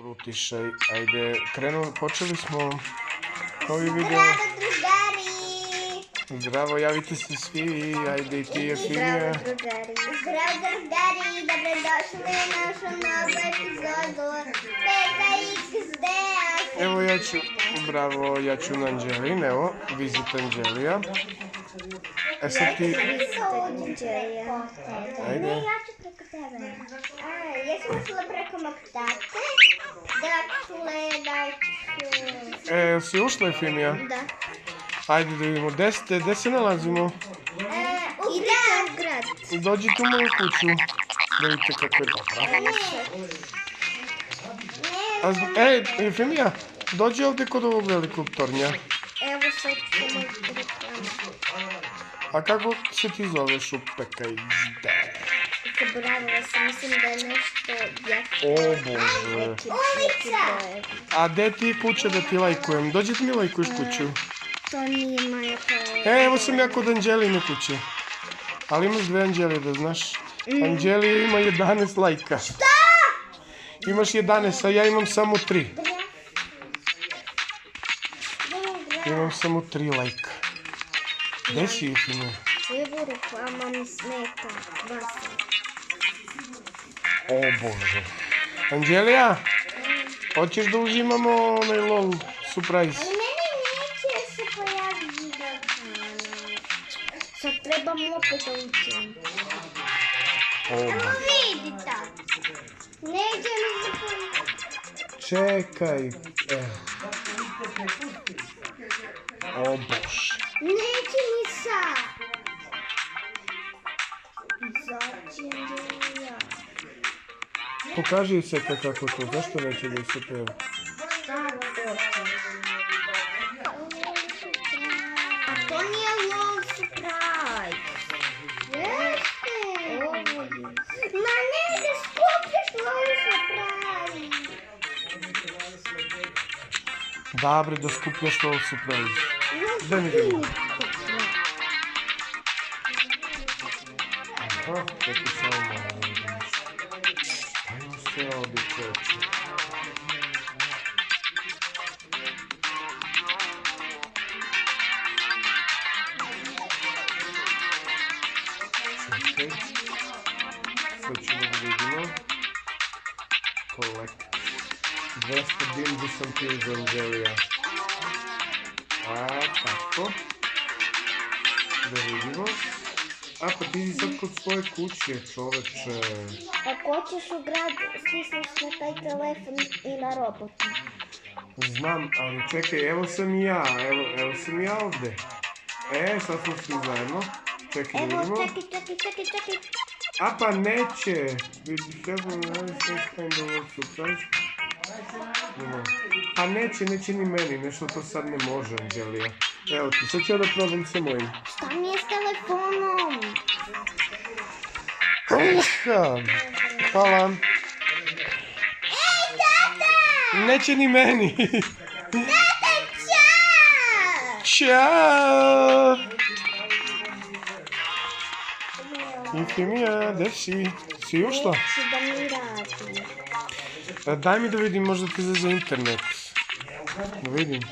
Dobro utišaj, ajde, počeli smo novi video. Zdravo drugari! Zdravo, javite se svi, ajde i ti Efimija. Zdravo drugari, dobrodošli u našu novu epizodu PKXD-a. Evo ja ću na Anđelin, evo, Visit Anđelija. E sad ti... Ajde. Ne, ja ću preko tebe. Ja sam mislila preko mog tate. Dakle, E, si ušla Efimija? da. Ajde da vidimo, gde se nalazimo? Idemo u grad. Dođite u moju kuću, da vidite kako je dobro. Ej, Efimija, dođi ovdje kod ovog velikog tornja. Evo sad ćemo reklamu. A kako se ti zoveš u PKXD? Zaboravila sam, mislim da je nešto O Bože. Ulica! A gde ti je kuća da ti lajkujem? Dođi ti mi lajkuješ kuću. To nije moja Evo sam ja kod Anđeline kuće. Ali imaš dve Anđelije, da znaš. Anđelija ima 11 lajka. Šta? Imaš 11, a ja imam samo 3. Imam samo 3 lajka. Gde si ih ima? Evo reklama mi smeta. Vasa. O Bože. Anđelija, hoćeš da uzimamo onaj LOL surprise? Ali meni neće se pojaviti sad trebam opet da učim. O Bože. Evo vidite. Neće mi se pojaviti. Čekaj. O Bože. Neće mi sad. Začinja. Pokaži se kako to, zašto neće da se pojavi? A to nije LOL surprise. Jeste. Ma ne da skupiš LOL surprise. Dobre, da skupljaš LOL surprise. Da mi vidimo. Aha, tako samo malo vidiš. Ajmo sve ovdje čeći. Čekaj. Sad ćemo da vidimo. Collect. 200 dimdi sam ti iz Anđelija. A, tako. Da vidimo. A, pa ti si sad kod svoje kuće, čoveče. Ako hoćeš u grad, stisneš na taj telefon i na robotu. Znam, ali čekaj, evo sam i ja, evo sam i ja ovde. Sad smo svi zajedno. Čekaj da vidimo. Evo, čekaj. A, pa neće. Vidiš, evo, sve kind of surprise. Pa neće ni meni, nešto to sad ne može, Anđelija. Evo ti, sad ću ja da probam sa mojim. Šta mi je s telefonom? Hvala. Ej, tata! Neće ni meni. Tata, čao! Ćao. Efimija, gde si? Si ušla? Neće da mi radi. Daj mi da vidim, možda ti za internet. Da vidim.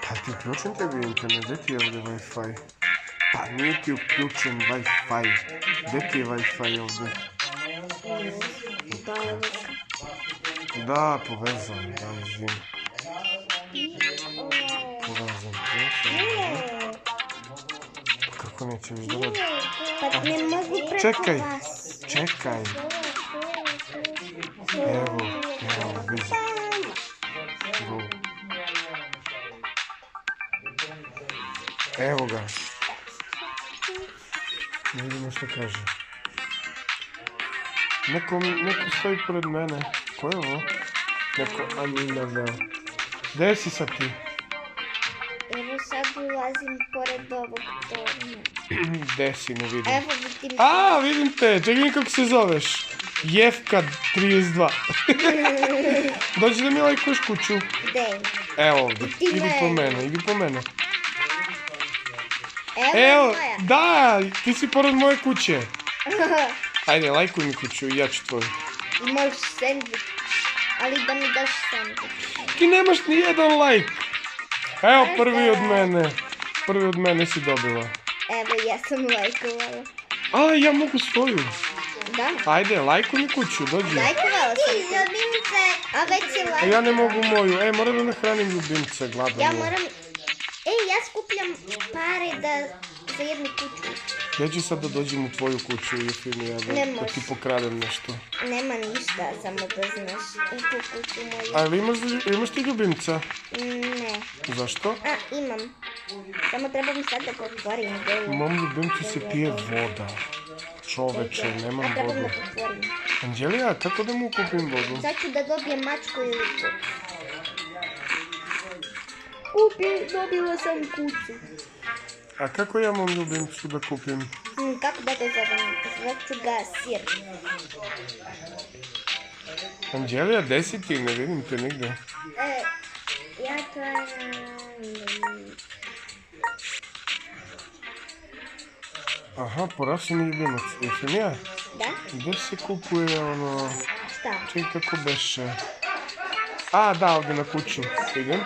Pa ti uključen tebi internet, gde ti je ovdje Wi-Fi? Pa nije ti uključen Wi-Fi. Gde ti je Wi-Fi ovdje? Da, povezan, da, izvim. Povezan, kako neće viš da radi? Pa ne mogu preko vas. Čekaj. Evo, vidim. Go. Evo ga. Ne vidimo što kaže. Neko stoji pored mene. Ko je ovo? Neko Anina veo. Gde si sad ti? Evo sad ulazim pored ovog torna. Gde si, ne vidim. Evo vidim. A, vidim te, čekaj kako se zoveš. Jefka 32. Dođi da mi lajkuješ kuću. Gde? Evo ovdje, idi po mene. Evo Evo, moja. da, ti si pored moje kuće. Ajde, lajkuj mi kuću i ja ću tvoju. I možeš sandvič. Ali da mi daš sandvič. Ti nemaš ni jedan lajk. Evo, prvi od mene. Prvi od mene si dobila. Evo, ja sam lajkovala. A, ja mogu svoju. Da. Ajde, lajkuj mi kuću, dođi. Lajkovala sam ti. Ljubimce. A već si A lajkovala. ja ne mogu moju. Moram da nahranim ljubimce, gladan Ja je. moram... ja skupljam pare za jednu kuću. Ja ću sad da dođem u tvoju kuću, Jefimija, Ne da može. ti pokradem nešto. Nema ništa, samo da znaš. I tu kuću moju. A imaš ti ljubimca? Ne. Zašto? A, imam. Samo trebam sad da potvorim delu. U mom ljubimcu se pije voda. Čoveče, nemam A trebam da vodu. potvorim. Anđelija, kako da mu kupim vodu? Sad ću da dobijem mačku ili kuću. Dobila sam kuću. A kako ja mom ljubimcu da kupim? Kako da ga zovem? Zvaću ga Sir. Anđelija, gde si ti? Ne vidim te nigde. Ja to... Aha, porasio mi ljubimac. Jefimija, Da? gdje se kupuje ono... Šta? Čekaj, kako beše? A, da, ovdje na kuću. Idem.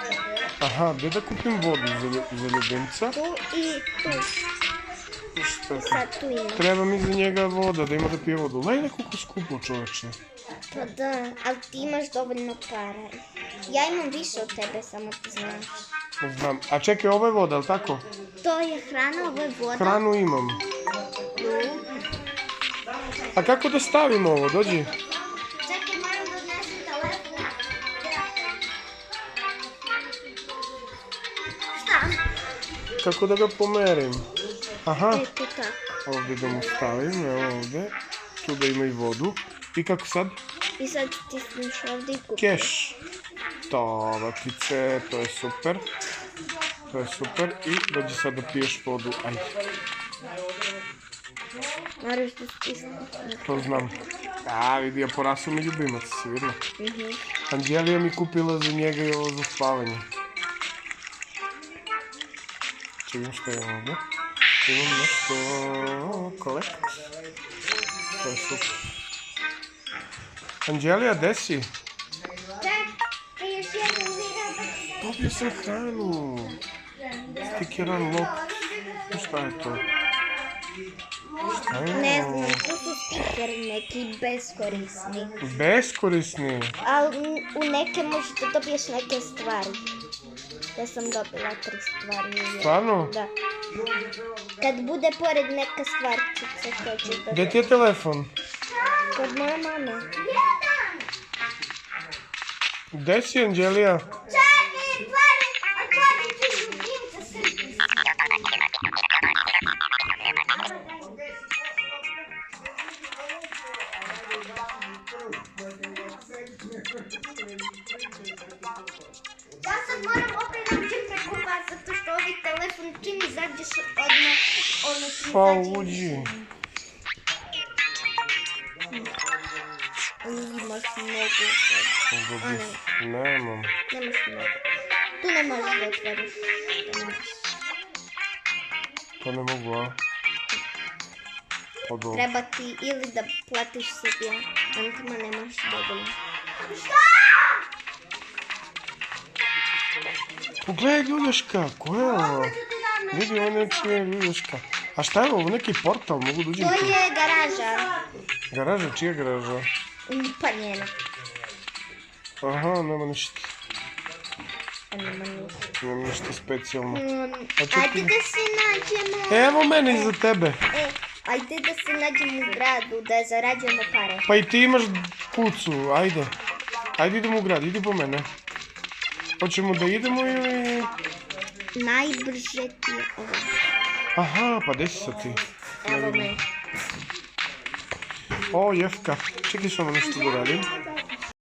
Aha, gdje da kupim vodu za ljubimca? Tu i tu. Šta ti? Sad tu ima. Treba mi za njega voda, da ima da pije vodu. Lej koliko skupo, čoveče. Pa da, ali ti imaš dovoljno para. Ja imam više od tebe, samo ti znaš. Ne znam. A čekaj, ovo je voda, ali tako? To je hrana, ovo je voda. Hranu imam. A kako da stavim ovo? Dođi. Čekaj, moram da odnesem telefon. Šta? Kako da ga pomerim? Aha, Eto tako. ovdje da mu stavim, evo ovdje. Tu da ima i vodu. I kako sad? I sad stisneš ovdje i kupiš. Keš. Tovakice, to je super. To je super. I dođi sad da piješ vodu. Ajde, Moraš da stisneš. to znam. A, vidi, ja porasao mi ljubimac, si vidjela? Anđelija mi kupila za njega i ovo za spavanje. Čekaj, što je ovdje? Imam nešto... Kolekt. To je super. Anđelija, gde si? Čekaj, još jednu vidim. Dobio sam hranu. Stikeran lok. Šta je to? Šta je Ne ovo? znam, to su stikeri neki beskorisni. Beskorisni. Ali u neke možeš da dobiješ neke stvari. Ja sam dobila 3 stvari. Stvarno? Da. Kad bude pored neka stvarčica, to ću da... Gdje ti je telefon? Kod moje mame. Gdje si, Anđelija? Čekaj, otvorit ću ljubimca srbi. Ja sad moram opet naći preko vas, zato što ovaj telefon čim izađeš odmah, ono ti Pa izađe. uđi. Imaš mnogo sad. Nemam. Nemaš mnogo. Tu ne možeš da otvoriš. To ne mogu, a? Pa dobro. Treba ti ili da platiš sebi, a antima nemaš dovoljno. Pogledaj ljulješka, ko je ovo? Vidi, ovo nečija je ljulješka. A šta je ovo, neki portal, mogu da uđem To tu? je garaža. Garaža, čija garaža? Pa njena. Aha, nema ništa. A nema ništa. Nema ništa specijalno. Ajde da se nađemo. Evo mene iza tebe. Ajde da se nađemo u gradu, da zarađujemo pare. Pa i ti imaš kucu, ajde. Ajde idemo u grad, idi po mene. Hoćemo da idemo ili... Najbrže ti je ovo. Aha, pa gdje si sad ti? Evo me. O, Jefka, čekaj samo nešto da radim.